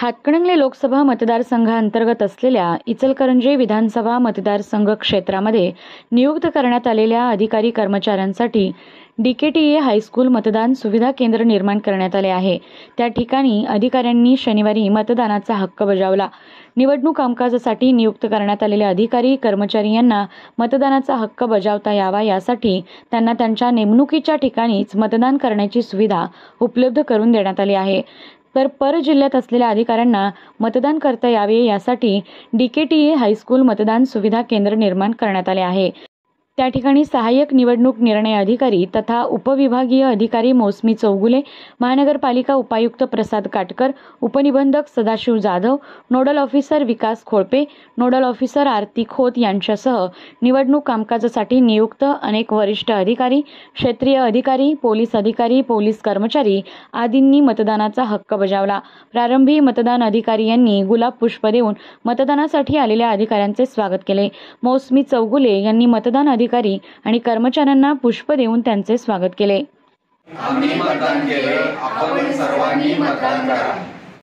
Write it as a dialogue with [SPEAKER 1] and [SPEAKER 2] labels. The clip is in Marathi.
[SPEAKER 1] हातकणंगले लोकसभा मतदारसंघांतर्गत असलेल्या इचलकरंजी विधानसभा मतदारसंघ क्षेत्रामध्ये नियुक्त करण्यात आलेल्या अधिकारी कर्मचाऱ्यांसाठी DKTA हायस्कूल मतदान सुविधा केंद्र निर्माण करण्यात आले आहे। त्या ठिकाणी अधिकाऱ्यांनी शनिवारी मतदानाचा हक्क बजावला। निवडणूक कामकाजासाठी नियुक्त करण्यात आलेले अधिकारी कर्मचारी यांना मतदानाचा हक्क बजावता यावा यासाठी त्यांना त्यांच्या नेमणुकीच्या ठिकाणीच मतदान करण्याची सुविधा उपलब्ध करून देण्यात आली आहे। तर पर जिल्ह्यात असलेल्या अधिकाऱ्यांना मतदान करता यावे यासाठी DKTA हायस्कूल मतदान सुविधा केंद्र निर्माण करण्यात आले आहे। त्या ठिकाणी सहाय्यक निवडणूक निर्णय अधिकारी तथा उपविभागीय अधिकारी मौसमी चौगुले, महानगरपालिका उपायुक्त प्रसाद काटकर, उपनिबंधक सदाशिव जाधव, नोडल ऑफिसर विकास खोळपे, नोडल ऑफिसर आरती खोत यांच्यासह निवडणूक कामकाजासाठी नियुक्त अनेक वरिष्ठ अधिकारी, क्षेत्रीय अधिकारी, पोलीस कर्मचारी आदींनी मतदानाचा हक्क बजावला। प्रारंभी मतदान अधिकारी यांनी गुलाब पुष्प देऊन मतदानासाठी आलेल्या अधिकाऱ्यांचे स्वागत केले। मौसमी चौगुले यांनी मतदान अधिकारी आणि कर्मचाऱ्यांना पुष्प देऊन त्यांचे स्वागत केले।
[SPEAKER 2] आम्ही मतदान केले, आपण सर्वांनी मतदान करा।